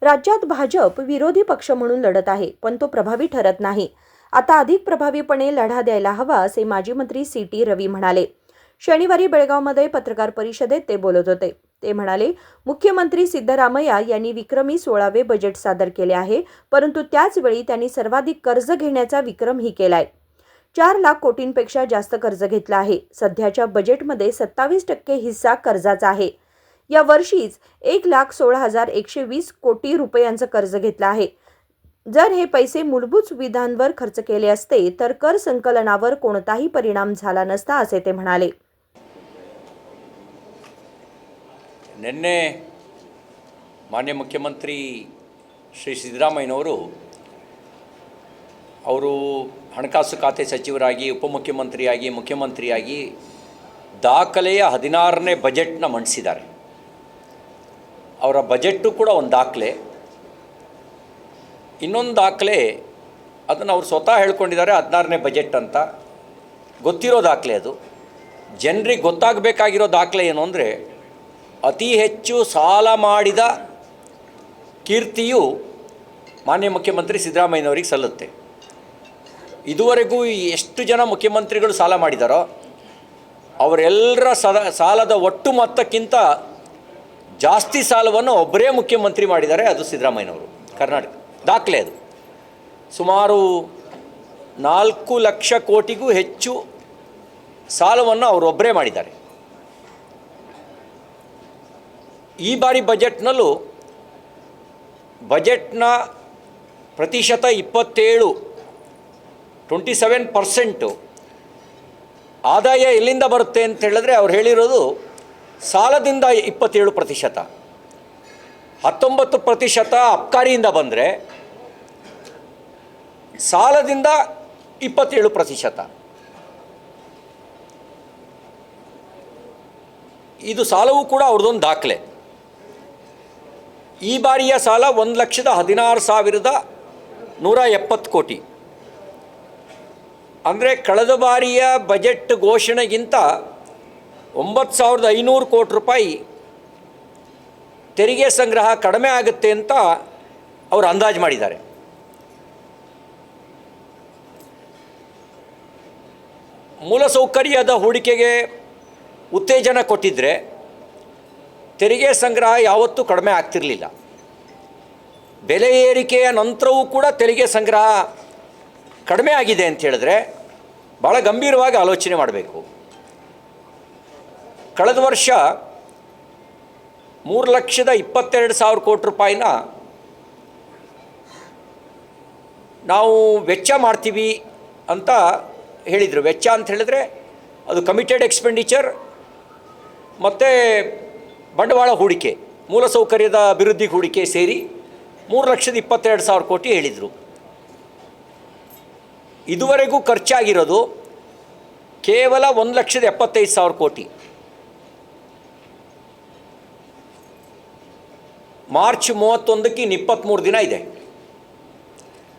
राज्यात भाजप विरोधी पक्ष म्हणून लढत आहे, पण तो प्रभावी ठरत नाही. आता अधिक प्रभावीपणे लढा द्यायला हवा, असे माजी मंत्री सी.टी. रवी म्हणाले. शनिवारी बेळगावमध्ये पत्रकार परिषदेत ते बोलत होते. ते म्हणाले, मुख्यमंत्री सिद्धरामय्या यांनी विक्रमी 16वे बजेट सादर केले आहे, परंतु त्याच वेळी त्यांनी सर्वाधिक कर्ज घेण्याचा विक्रमही केलाय. 4 लाख कोटींपेक्षा जास्त कर्ज घेतलं आहे. सध्याच्या बजेटमध्ये 27% हिस्सा कर्जाचा आहे. या वर्षीच 1,16,120 कोटी रुपयांचं कर्ज घेतलं आहे. जर हे पैसे मूलभूत सुविधांवर खर्च केले असते तर कर संकलनावर कोणताही परिणाम झाला नसता, असे ते म्हणाले. ನಿನ್ನೆ ಮಾನ್ಯ ಮುಖ್ಯಮಂತ್ರಿ ಶ್ರೀ ಸಿದ್ದರಾಮಯ್ಯನವರು ಅವರು ಹಣಕಾಸು ಖಾತೆ ಸಚಿವರಾಗಿ ಉಪಮುಖ್ಯಮಂತ್ರಿಯಾಗಿ ಮುಖ್ಯಮಂತ್ರಿಯಾಗಿ ದಾಖಲೆಯ 16ನೇ ಬಜೆಟ್ನ ಮಂಡಿಸಿದ್ದಾರೆ. ಅವರ ಬಜೆಟ್ಟು ಕೂಡ ಒಂದು ದಾಖಲೆ. ಇನ್ನೊಂದು ದಾಖಲೆ ಅದನ್ನು ಅವರು ಸ್ವತಃ ಹೇಳ್ಕೊಂಡಿದ್ದಾರೆ 16ನೇ ಬಜೆಟ್ ಅಂತ. ಗೊತ್ತಿರೋ ದಾಖಲೆ ಅದು. ಜನರಿಗೆ ಗೊತ್ತಾಗಬೇಕಾಗಿರೋ ದಾಖಲೆ ಏನು ಅಂದರೆ, ಅತಿ ಹೆಚ್ಚು ಸಾಲ ಮಾಡಿದ ಕೀರ್ತಿಯು ಮಾನ್ಯ ಮುಖ್ಯಮಂತ್ರಿ ಸಿದ್ದರಾಮಯ್ಯನವರಿಗೆ ಸಲ್ಲುತ್ತೆ. ಇದುವರೆಗೂ ಎಷ್ಟು ಜನ ಮುಖ್ಯಮಂತ್ರಿಗಳು ಸಾಲ ಮಾಡಿದಾರೋ ಅವರೆಲ್ಲರ ಸಾಲದ ಒಟ್ಟು ಮೊತ್ತಕ್ಕಿಂತ ಜಾಸ್ತಿ ಸಾಲವನ್ನು ಒಬ್ಬರೇ ಮುಖ್ಯಮಂತ್ರಿ ಮಾಡಿದ್ದಾರೆ, ಅದು ಸಿದ್ದರಾಮಯ್ಯನವರು. ಕರ್ನಾಟಕ ದಾಖಲೆ ಅದು. ಸುಮಾರು 4 ಲಕ್ಷ ಕೋಟಿಗೂ ಹೆಚ್ಚು ಸಾಲವನ್ನು ಅವರೊಬ್ಬರೇ ಮಾಡಿದ್ದಾರೆ. ಈ ಬಾರಿ ಬಜೆಟ್ನಲ್ಲೂ ಬಜೆಟ್ನ ಪ್ರತಿಶತ 27% ಆದಾಯ ಎಲ್ಲಿಂದ ಬರುತ್ತೆ ಅಂತ ಹೇಳಿದ್ರೆ, ಅವ್ರು ಹೇಳಿರೋದು ಸಾಲದಿಂದ 27%, 19% ಅಬ್ಕಾರಿಯಿಂದ ಬಂದರೆ ಸಾಲದಿಂದ 27%. ಇದು ಸಾಲವೂ ಕೂಡ ಅವ್ರದ್ದೊಂದು ದಾಖಲೆ. ಈ ಬಾರಿಯ ಸಾಲ 1,16,170 ಕೋಟಿ. ಅಂದರೆ ಕಳೆದ ಬಾರಿಯ ಬಜೆಟ್ ಘೋಷಣೆಗಿಂತ 9,500 ಕೋಟಿ ರೂಪಾಯಿ ತೆರಿಗೆ ಸಂಗ್ರಹ ಕಡಿಮೆ ಆಗುತ್ತೆ ಅಂತ ಅವರು ಅಂದಾಜು ಮಾಡಿದ್ದಾರೆ. ಮೂಲಸೌಕರ್ಯದ ಹೂಡಿಕೆಗೆ ಉತ್ತೇಜನ ಕೊಟ್ಟಿದ್ದರೆ ತೆರಿಗೆ ಸಂಗ್ರಹ ಯಾವತ್ತೂ ಕಡಿಮೆ ಆಗ್ತಿರಲಿಲ್ಲ. ಬೆಲೆ ಏರಿಕೆಯ ನಂತರವೂ ಕೂಡ ತೆರಿಗೆ ಸಂಗ್ರಹ ಕಡಿಮೆ ಆಗಿದೆ ಅಂತ ಹೇಳಿದ್ರೆ ಭಾಳ ಗಂಭೀರವಾಗಿ ಆಲೋಚನೆ ಮಾಡಬೇಕು. ಕಳೆದ ವರ್ಷ 3,22,000 ಕೋಟಿ ರೂಪಾಯಿನ ನಾವು ವೆಚ್ಚ ಮಾಡ್ತೀವಿ ಅಂತ ಹೇಳಿದರು. ವೆಚ್ಚ ಅಂತ ಹೇಳಿದ್ರೆ ಅದು ಕಮಿಟೆಡ್ ಎಕ್ಸ್ಪೆಂಡಿಚರ್ ಮತ್ತು ಬಂಡವಾಳ ಹೂಡಿಕೆ, ಮೂಲಸೌಕರ್ಯದ ಅಭಿವೃದ್ಧಿ ಹೂಡಿಕೆ ಸೇರಿ 3,22,000 ಕೋಟಿ ಹೇಳಿದರು. ಇದುವರೆಗೂ ಖರ್ಚಾಗಿರೋದು ಕೇವಲ 1,75,000 ಕೋಟಿ. ಮಾರ್ಚ್ 31ಕ್ಕೆ 23 ದಿನ ಇದೆ.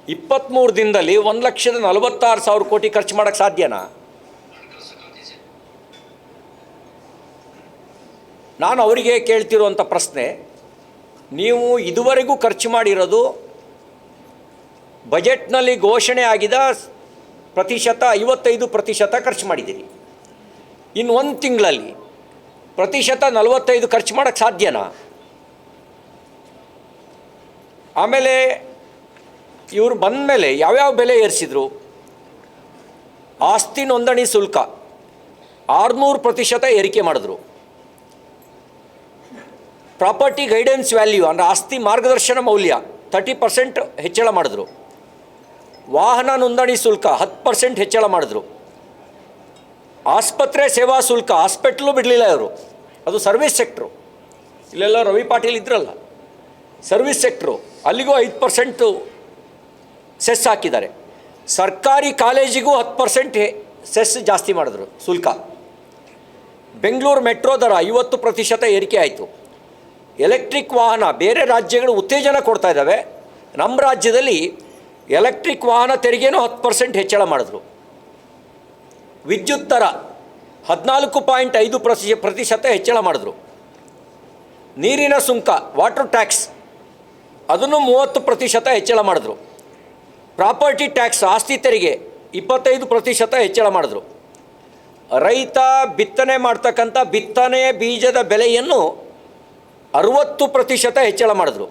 23 ದಿನದಲ್ಲಿ 1,46,000 ಕೋಟಿ ಖರ್ಚು ಮಾಡೋಕ್ಕೆ ಸಾಧ್ಯನಾ? ನಾನು ಅವರಿಗೆ ಕೇಳ್ತಿರುವಂಥ ಪ್ರಶ್ನೆ, ನೀವು ಇದುವರೆಗೂ ಖರ್ಚು ಮಾಡಿರೋದು ಬಜೆಟ್ನಲ್ಲಿ ಘೋಷಣೆ ಆಗಿದ ಪ್ರತಿಶತ 55% ಖರ್ಚು ಮಾಡಿದ್ದೀರಿ. ಇನ್ನು ಒಂದು ತಿಂಗಳಲ್ಲಿ ಪ್ರತಿಶತ 45 ಖರ್ಚು ಮಾಡೋಕ್ಕೆ ಸಾಧ್ಯನಾ? ಆಮೇಲೆ ಇವರು ಬಂದ ಮೇಲೆ ಯಾವ್ಯಾವ ಬೆಲೆ ಏರಿಸಿದ್ರು? ಆಸ್ತಿ ನೋಂದಣಿ ಶುಲ್ಕ 600% ಏರಿಕೆ ಮಾಡಿದ್ರು. ಪ್ರಾಪರ್ಟಿ ಗೈಡೆನ್ಸ್ ವ್ಯಾಲ್ಯೂ ಅಂದರೆ ಆಸ್ತಿ ಮಾರ್ಗದರ್ಶನ ಮೌಲ್ಯ 30% ಹೆಚ್ಚಳ ಮಾಡಿದ್ರು. ವಾಹನ ನೋಂದಣಿ ಶುಲ್ಕ 10% ಹೆಚ್ಚಳ ಮಾಡಿದ್ರು. ಆಸ್ಪತ್ರೆ ಸೇವಾ ಶುಲ್ಕ, ಹಾಸ್ಪಿಟ್ಲು ಬಿಡಲಿಲ್ಲ ಇವರು, ಅದು ಸರ್ವಿಸ್ ಸೆಕ್ಟ್ರು. ಇಲ್ಲೆಲ್ಲ ರವಿ ಪಾಟೀಲ್ ಇದ್ರಲ್ಲ, ಸರ್ವಿಸ್ ಸೆಕ್ಟ್ರು, ಅಲ್ಲಿಗೂ 5% ಸೆಸ್ ಹಾಕಿದ್ದಾರೆ. ಸರ್ಕಾರಿ ಕಾಲೇಜಿಗೂ 10% ಸೆಸ್ ಜಾಸ್ತಿ ಮಾಡಿದ್ರು ಶುಲ್ಕ. ಬೆಂಗಳೂರು ಮೆಟ್ರೋ ದರ 50% ಏರಿಕೆ ಆಯಿತು. ಎಲೆಕ್ಟ್ರಿಕ್ ವಾಹನ, ಬೇರೆ ರಾಜ್ಯಗಳು ಉತ್ತೇಜನ ಕೊಡ್ತಾ ಇದ್ದಾವೆ, ನಮ್ಮ ರಾಜ್ಯದಲ್ಲಿ ಎಲೆಕ್ಟ್ರಿಕ್ ವಾಹನ ತೆರಿಗೆನೂ 10% ಹೆಚ್ಚಳ ಮಾಡಿದ್ರು. ವಿದ್ಯುತ್ ದರ 14.5% ಹೆಚ್ಚಳ ಮಾಡಿದ್ರು. ನೀರಿನ ಸುಂಕ, ವಾಟರ್ ಟ್ಯಾಕ್ಸ್ ಅದನ್ನು 30% ಹೆಚ್ಚಳ ಮಾಡಿದ್ರು. ಪ್ರಾಪರ್ಟಿ ಟ್ಯಾಕ್ಸ್ ಆಸ್ತಿ ತೆರಿಗೆ 25% ಹೆಚ್ಚಳ ಮಾಡಿದ್ರು. ರೈತ ಬಿತ್ತನೆ ಮಾಡ್ತಕ್ಕಂಥ ಬಿತ್ತನೆ ಬೀಜದ ಬೆಲೆಯನ್ನು 60% ಹೆಚ್ಚಳ ಮಾಡಿದ್ರು.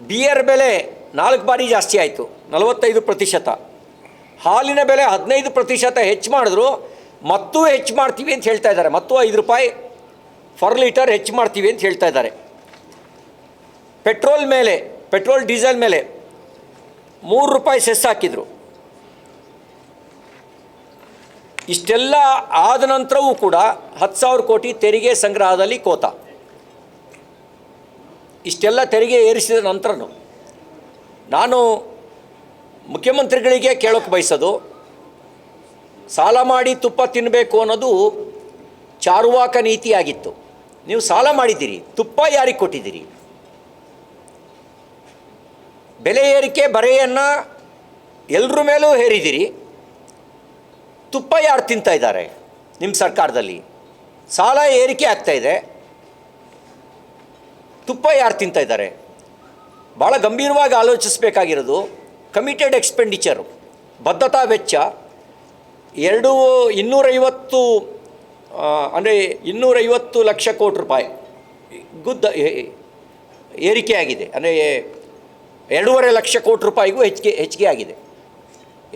ಬಿಯರ್ ಬೆಲೆ 4 ಬಾರಿ ಜಾಸ್ತಿ ಆಯಿತು, 45%. ಹಾಲಿನ ಬೆಲೆ 15% ಹೆಚ್ಚು ಮಾಡಿದ್ರು. ಮತ್ತೂ ಹೆಚ್ಚು ಮಾಡ್ತೀವಿ ಅಂತ ಹೇಳ್ತಾ ಇದ್ದಾರೆ, ಮತ್ತು 5 ರೂಪಾಯಿ ಫರ್ ಲೀಟರ್ ಹೆಚ್ಚು ಮಾಡ್ತೀವಿ ಅಂತ ಹೇಳ್ತಾ ಇದ್ದಾರೆ. ಪೆಟ್ರೋಲ್ ಡೀಸೆಲ್ ಮೇಲೆ 3 ರೂಪಾಯಿ ಸೆಸ್ ಹಾಕಿದರು. ಇಷ್ಟೆಲ್ಲ ಆದ ನಂತರವೂ ಕೂಡ 10,000 ಕೋಟಿ ತೆರಿಗೆ ಸಂಗ್ರಹದಲ್ಲಿ ಕೋತ. ಇಷ್ಟೆಲ್ಲ ತೆರಿಗೆ ಏರಿಸಿದ ನಂತರನೂ ನಾನು ಮುಖ್ಯಮಂತ್ರಿಗಳಿಗೆ ಕೇಳೋಕ್ಕೆ ಬಯಸೋದು, ಸಾಲ ಮಾಡಿ ತುಪ್ಪ ತಿನ್ನಬೇಕು ಅನ್ನೋದು ಚಾರುವಾಕ ನೀತಿಯಾಗಿತ್ತು. ನೀವು ಸಾಲ ಮಾಡಿದ್ದೀರಿ, ತುಪ್ಪ ಯಾರಿಗೆ ಕೊಟ್ಟಿದ್ದೀರಿ? ಬೆಲೆ ಏರಿಕೆ ಬರೆಯನ್ನು ಎಲ್ಲರ ಮೇಲೂ ಹೇರಿದ್ದೀರಿ, ತುಪ್ಪ ಯಾರು ತಿಂತಾ ಇದ್ದಾರೆ ನಿಮ್ಮ ಸರ್ಕಾರದಲ್ಲಿ? ಸಾಲ ಏರಿಕೆ ಆಗ್ತಾಯಿದೆ, ತುಪ್ಪ ಯಾರು ತಿಂತಾ ಇದ್ದಾರೆ? ಭಾಳ ಗಂಭೀರವಾಗಿ ಆಲೋಚಿಸಬೇಕಾಗಿರೋದು. ಕಮಿಟೆಡ್ ಎಕ್ಸ್ಪೆಂಡಿಚರು, ಬದ್ಧತಾ ವೆಚ್ಚ 250 ಅಂದರೆ 250 ಲಕ್ಷ ಕೋಟಿ ರೂಪಾಯಿ ಏರಿಕೆಯಾಗಿದೆ. ಅಂದರೆ 2.5 ಲಕ್ಷ ಕೋಟಿ ರೂಪಾಯಿಗೂ ಹೆಚ್ಚಿಗೆ ಆಗಿದೆ.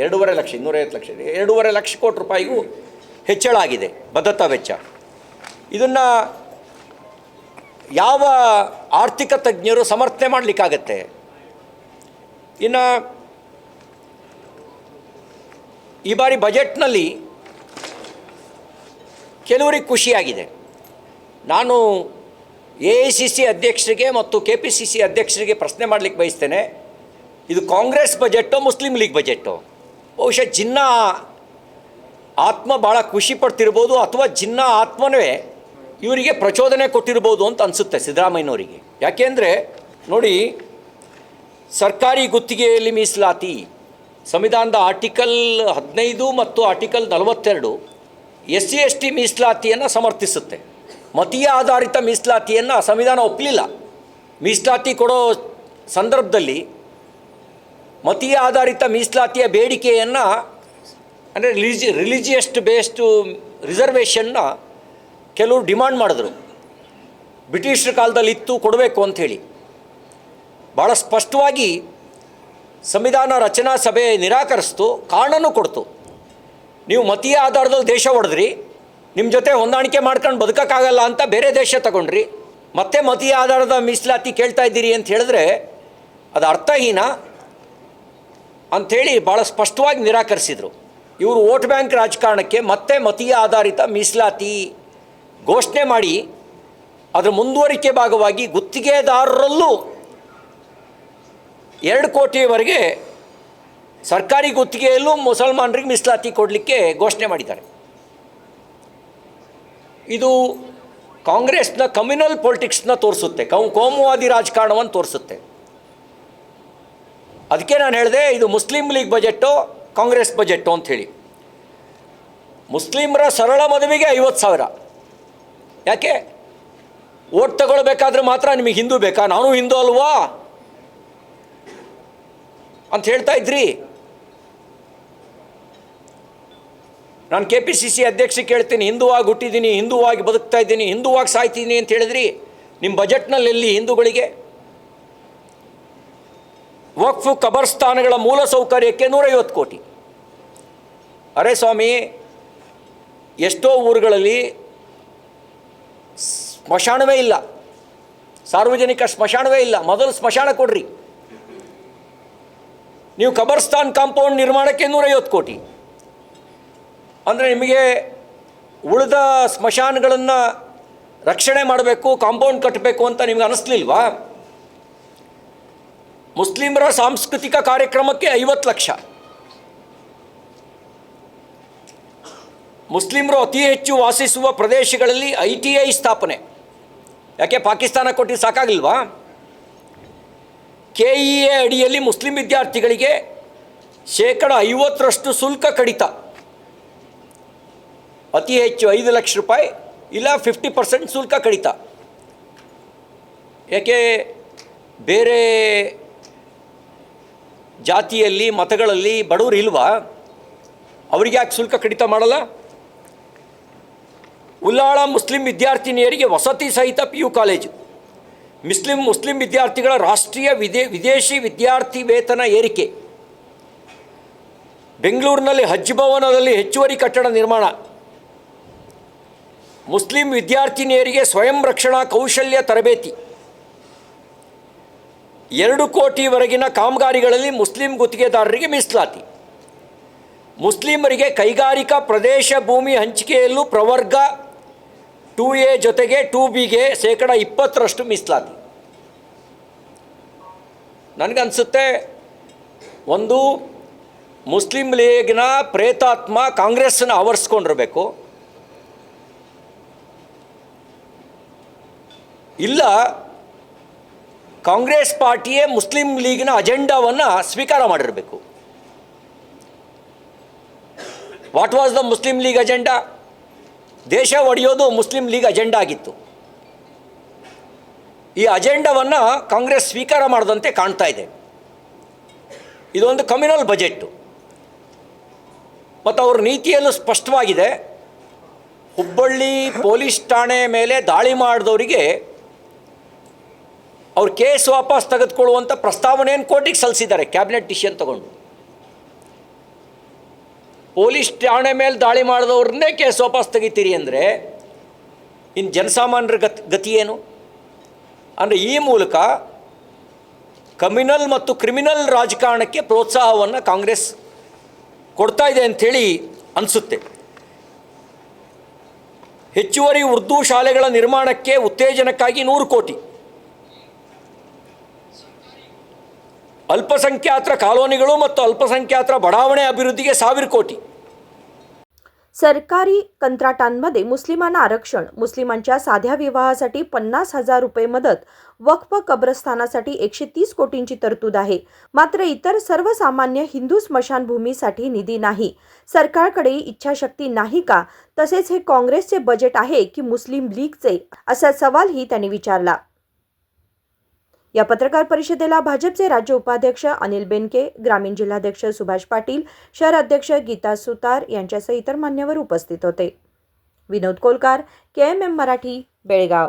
2.5 ಲಕ್ಷ 250 ಲಕ್ಷ 2.5 ಲಕ್ಷ ಕೋಟಿ ರೂಪಾಯಿಗೂ ಹೆಚ್ಚಳ ಆಗಿದೆ ಬದ್ಧತಾ ವೆಚ್ಚ. ಇದನ್ನು ಯಾವ ಆರ್ಥಿಕ ತಜ್ಞರು ಸಮರ್ಥನೆ ಮಾಡಲಿಕ್ಕಾಗತ್ತೆ? ಇನ್ನು ಈ ಬಾರಿ ಬಜೆಟ್ನಲ್ಲಿ ಕೆಲವರಿಗೆ ಖುಷಿಯಾಗಿದೆ. ನಾನು AICC ಅಧ್ಯಕ್ಷರಿಗೆ ಮತ್ತು KPCC ಅಧ್ಯಕ್ಷರಿಗೆ ಪ್ರಶ್ನೆ ಮಾಡಲಿಕ್ಕೆ ಬಯಸ್ತೇನೆ, ಇದು ಕಾಂಗ್ರೆಸ್ ಬಜೆಟ್ಟೋ ಮುಸ್ಲಿಂ ಲೀಗ್ ಬಜೆಟ್ಟೋ? ಬಹುಶಃ ಜಿನ್ನಾ ಆತ್ಮ ಭಾಳ ಖುಷಿ ಪಡ್ತಿರ್ಬೋದು, ಅಥವಾ ಜಿನ್ನಾ ಆತ್ಮವೇ ಇವರಿಗೆ ಪ್ರಚೋದನೆ ಕೊಟ್ಟಿರ್ಬೋದು ಅಂತ ಅನಿಸುತ್ತೆ ಸಿದ್ದರಾಮಯ್ಯನವರಿಗೆ. ಯಾಕೆಂದರೆ ನೋಡಿ, ಸರ್ಕಾರಿ ಗುತ್ತಿಗೆಯಲ್ಲಿ ಮೀಸಲಾತಿ ಸಂವಿಧಾನದ ಆರ್ಟಿಕಲ್ 15 ಮತ್ತು ಆರ್ಟಿಕಲ್ 42 SC/ST ಮೀಸಲಾತಿಯನ್ನು ಸಮರ್ಥಿಸುತ್ತೆ. ಮತೀಯ ಆಧಾರಿತ ಮೀಸಲಾತಿಯನ್ನು ಸಂವಿಧಾನ ಒಪ್ಪಲಿಲ್ಲ. ಮೀಸಲಾತಿ ಕೊಡೋ ಸಂದರ್ಭದಲ್ಲಿ ಮತೀಯ ಆಧಾರಿತ ಮೀಸಲಾತಿಯ ಬೇಡಿಕೆಯನ್ನು, ಅಂದರೆ ರಿಲಿಜಿಯಸ್ ಬೇಸ್ಡು ರಿಸರ್ವೇಷನ್ನ ಕೆಲವರು ಡಿಮಾಂಡ್ ಮಾಡಿದ್ರು. ಬ್ರಿಟಿಷರ ಕಾಲದಲ್ಲಿ ಇತ್ತು, ಕೊಡಬೇಕು ಅಂಥೇಳಿ. ಭಾಳ ಸ್ಪಷ್ಟವಾಗಿ ಸಂವಿಧಾನ ರಚನಾ ಸಭೆ ನಿರಾಕರಿಸ್ತು, ಕಾರಣನೂ ಕೊಡ್ತು. ನೀವು ಮತೀಯ ಆಧಾರದಲ್ಲಿ ದೇಶ ಹೊಡೆದ್ರಿ, ನಿಮ್ಮ ಜೊತೆ ಹೊಂದಾಣಿಕೆ ಮಾಡ್ಕೊಂಡು ಬದುಕೋಕ್ಕಾಗಲ್ಲ ಅಂತ ಬೇರೆ ದೇಶ ತಗೊಂಡ್ರಿ, ಮತ್ತೆ ಮತೀಯ ಆಧಾರದ ಮೀಸಲಾತಿ ಕೇಳ್ತಾ ಇದ್ದೀರಿ ಅಂತ ಹೇಳಿದ್ರೆ ಅದು ಅರ್ಥಹೀನ ಅಂಥೇಳಿ ಭಾಳ ಸ್ಪಷ್ಟವಾಗಿ ನಿರಾಕರಿಸಿದರು. ಇವರು ವೋಟ್ ಬ್ಯಾಂಕ್ ರಾಜಕಾರಣಕ್ಕೆ ಮತ್ತೆ ಮತೀಯ ಆಧಾರಿತ ಮೀಸಲಾತಿ ಘೋಷಣೆ ಮಾಡಿ ಅದರ ಮುಂದುವರಿಕೆ ಭಾಗವಾಗಿ ಗುತ್ತಿಗೆದಾರರಲ್ಲೂ 2 ಕೋಟಿಯವರೆಗೆ ಸರ್ಕಾರಿ ಗುತ್ತಿಗೆಯಲ್ಲೂ ಮುಸಲ್ಮಾನರಿಗೆ ಮೀಸಲಾತಿ ಕೊಡಲಿಕ್ಕೆ ಘೋಷಣೆ ಮಾಡಿದ್ದಾರೆ. ಇದು ಕಾಂಗ್ರೆಸ್ನ ಕಮ್ಯುನಲ್ ಪೊಲಿಟಿಕ್ಸ್ನ ತೋರಿಸುತ್ತೆ, ಕೋಮುವಾದಿ ರಾಜಕಾರಣವನ್ನು ತೋರಿಸುತ್ತೆ. ಅದಕ್ಕೆ ನಾನು ಹೇಳಿದೆ, ಇದು ಮುಸ್ಲಿಂ ಲೀಗ್ ಬಜೆಟ್ಟೋ ಕಾಂಗ್ರೆಸ್ ಬಜೆಟ್ಟೋ ಅಂಥೇಳಿ. ಮುಸ್ಲಿಮರ ಸರಳ ಮದುವೆಗೆ 50,000. ಯಾಕೆ? ಓಟ್ ತಗೊಳ್ಬೇಕಾದ್ರೆ ಮಾತ್ರ ನಿಮಗೆ ಹಿಂದೂ ಬೇಕಾ? ನಾನು ಹಿಂದೂ ಅಲ್ವಾ ಅಂತ ಹೇಳ್ತಾ ಇದ್ರಿ. ನಾನು KPCC ಅಧ್ಯಕ್ಷರಿಗೆ ಕೇಳ್ತೀನಿ, ಹಿಂದುವಾಗಿ ಹುಟ್ಟಿದ್ದೀನಿ, ಹಿಂದುವಾಗಿ ಬದುಕ್ತಾ ಇದ್ದೀನಿ, ಹಿಂದುವಾಗಿ ಸಾಯ್ತೀನಿ ಅಂತ ಹೇಳಿದ್ರಿ. ನಿಮ್ಮ ಬಜೆಟ್ನಲ್ಲಿ ಎಲ್ಲಿ ಹಿಂದೂಗಳಿಗೆ? ವಕ್ಫ್ ಕಬರ್ಸ್ಥಾನಗಳ ಮೂಲ ಸೌಕರ್ಯಕ್ಕೆ 150 ಕೋಟಿ. ಅರೆ ಸ್ವಾಮಿ, ಎಷ್ಟೋ ಊರುಗಳಲ್ಲಿ ಸ್ಮಶಾನವೇ ಇಲ್ಲ, ಸಾರ್ವಜನಿಕ ಸ್ಮಶಾನವೇ ಇಲ್ಲ. ಮೊದಲು ಸ್ಮಶಾನ ಕೊಡ್ರಿ. ನೀವು ಕಬರ್ಸ್ಥಾನ್ ಕಾಂಪೌಂಡ್ ನಿರ್ಮಾಣಕ್ಕೆ 150 ಕೋಟಿ. ಅಂದರೆ ನಿಮಗೆ ಉಳಿದ ಸ್ಮಶಾನಗಳನ್ನು ರಕ್ಷಣೆ ಮಾಡಬೇಕು, ಕಾಂಪೌಂಡ್ ಕಟ್ಟಬೇಕು ಅಂತ ನಿಮ್ಗೆ ಅನ್ನಿಸ್ಲಿಲ್ವಾ? ಮುಸ್ಲಿಮರ ಸಾಂಸ್ಕೃತಿಕ ಕಾರ್ಯಕ್ರಮಕ್ಕೆ 50 ಲಕ್ಷ. ಮುಸ್ಲಿಮರು ಅತಿ ಹೆಚ್ಚು ವಾಸಿಸುವ ಪ್ರದೇಶಗಳಲ್ಲಿ ITI ಸ್ಥಾಪನೆ. ಯಾಕೆ ಪಾಕಿಸ್ತಾನ ಕೊಟ್ಟು ಸಾಕಾಗಿಲ್ವಾ? KEA ಅಡಿಯಲ್ಲಿ ಮುಸ್ಲಿಂ ವಿದ್ಯಾರ್ಥಿಗಳಿಗೆ 50% ಶುಲ್ಕ ಕಡಿತ. ಅತಿ ಹೆಚ್ಚು 5 ಲಕ್ಷ ರೂಪಾಯಿ ಇಲ್ಲ 50% ಶುಲ್ಕ ಕಡಿತ. ಯಾಕೆ ಬೇರೆ ಜಾತಿಯಲ್ಲಿ ಮತಗಳಲ್ಲಿ ಬಡವರು ಇಲ್ವಾ? ಅವರಿಗೆ ಯಾಕೆ ಶುಲ್ಕ ಕಡಿತ ಮಾಡಲ್ಲ? ಉಲ್ಲಾಳ ಮುಸ್ಲಿಂ ವಿದ್ಯಾರ್ಥಿನಿಯರಿಗೆ ವಸತಿ ಸಹಿತ PU ಕಾಲೇಜು. ಮುಸ್ಲಿಂ ವಿದ್ಯಾರ್ಥಿಗಳ ರಾಷ್ಟ್ರೀಯ ವಿದೇಶಿ ವಿದ್ಯಾರ್ಥಿ ವೇತನ ಏರಿಕೆ. ಬೆಂಗಳೂರಿನಲ್ಲಿ ಹಜ್ ಭವನದಲ್ಲಿ ಹೆಚ್ಚುವರಿ ಕಟ್ಟಡ ನಿರ್ಮಾಣ. ಮುಸ್ಲಿಂ ವಿದ್ಯಾರ್ಥಿನಿಯರಿಗೆ ಸ್ವಯಂ ರಕ್ಷಣಾ ಕೌಶಲ್ಯ ತರಬೇತಿ. 2 ಕೋಟಿವರೆಗಿನ ಕಾಮಗಾರಿಗಳಲ್ಲಿ ಮುಸ್ಲಿಂ ಗುತ್ತಿಗೆದಾರರಿಗೆ ಮೀಸಲಾತಿ. ಮುಸ್ಲಿಮರಿಗೆ ಕೈಗಾರಿಕಾ ಪ್ರದೇಶ ಭೂಮಿ ಹಂಚಿಕೆಯಲ್ಲೂ ಪ್ರವರ್ಗ 2A ಜೊತೆಗೆ 2Bಗೆ 20% ಮೀಸಲಾತಿ. ನನಗನ್ಸುತ್ತೆ ಒಂದು ಮುಸ್ಲಿಂ ಲೀಗ್ನ ಪ್ರೇತಾತ್ಮ ಕಾಂಗ್ರೆಸ್ಸನ್ನು ಆವರಿಸ್ಕೊಂಡಿರಬೇಕು, ಇಲ್ಲ ಕಾಂಗ್ರೆಸ್ ಪಾರ್ಟಿಯೇ ಮುಸ್ಲಿಂ ಲೀಗ್ನ ಅಜೆಂಡಾವನ್ನು ಸ್ವೀಕಾರ ಮಾಡಿರಬೇಕು. What was the Muslim league agenda? ದೇಶ ಒಡೆಯೋದು ಮುಸ್ಲಿಂ ಲೀಗ್ ಅಜೆಂಡಾ ಆಗಿತ್ತು. ಈ ಅಜೆಂಡಾವನ್ನು ಕಾಂಗ್ರೆಸ್ ಸ್ವೀಕಾರ ಮಾಡದಂತೆ ಕಾಣ್ತಾ ಇದೆ. ಇದೊಂದು ಕಮ್ಯುನಲ್ ಬಜೆಟ್ಟು ಮತ್ತು ಅವ್ರ ನೀತಿಯಲ್ಲೂ ಸ್ಪಷ್ಟವಾಗಿದೆ. ಹುಬ್ಬಳ್ಳಿ ಪೊಲೀಸ್ ಠಾಣೆ ಮೇಲೆ ದಾಳಿ ಮಾಡಿದವರಿಗೆ ಅವ್ರ ಕೇಸ್ ವಾಪಸ್ ತೆಗೆದುಕೊಳ್ಳುವಂಥ ಪ್ರಸ್ತಾವನೆಯನ್ನು ಕೋರ್ಟಿಗೆ ಸಲ್ಲಿಸಿದ್ದಾರೆ ಕ್ಯಾಬಿನೆಟ್ ಡಿಸಿಷನ್ ತಗೊಂಡು. ಪೊಲೀಸ್ ಠಾಣೆ ಮೇಲೆ ದಾಳಿ ಮಾಡಿದವ್ರನ್ನೇ ಕೇಸ್ ವಾಪಸ್ ತೆಗಿತೀರಿ ಅಂದರೆ ಇನ್ನು ಜನಸಾಮಾನ್ಯರ ಗತಿ ಏನು? ಅಂದರೆ ಈ ಮೂಲಕ ಕಮ್ಯುನಲ್ ಮತ್ತು ಕ್ರಿಮಿನಲ್ ರಾಜಕಾರಣಕ್ಕೆ ಪ್ರೋತ್ಸಾಹವನ್ನು ಕಾಂಗ್ರೆಸ್ ಕೊಡ್ತಾ ಇದೆ ಅಂಥೇಳಿ ಅನಿಸುತ್ತೆ. ಹೆಚ್ಚುವರಿ ಉರ್ದು ಶಾಲೆಗಳ ನಿರ್ಮಾಣಕ್ಕೆ ಉತ್ತೇಜನಕ್ಕಾಗಿ 100 ಕೋಟಿ. ಅಲ್ಪಸಂಖ್ಯಾತರ ಕಾಲೋನಿಗಳು ಮತ್ತು अल्पसंख्यातर बढावणे अभिवृद्धीಗೆ 1000 कोटी. सरकारी कंत्राटांमध्ये मुस्लिमांना आरक्षण, मुस्लिमांच्या साध्या विवाहासाठी 50,000 रुपये मदत, वक्फ कब्रस्थानासाठी 130 कोटींची तरतूद आहे. मात्र इतर सर्वसामान्य हिंदू स्मशानभूमीसाठी निधी नाही. सरकारकडे इच्छाशक्ती नाही का? तसेच हे काँग्रेसचे बजेट आहे की मुस्लिम लीगचे, असा सवालही त्यांनी विचारला. या पत्रकार परिषदेला भाजपचे राज्य उपाध्यक्ष अनिल बेनके, ग्रामीण जिल्हाध्यक्ष सुभाष पाटील, शहर अध्यक्ष गीता सुतार यांच्यासह इतर मान्यवर उपस्थित होते. विनोद कोलकार, KMM मराठी, बेळगाव.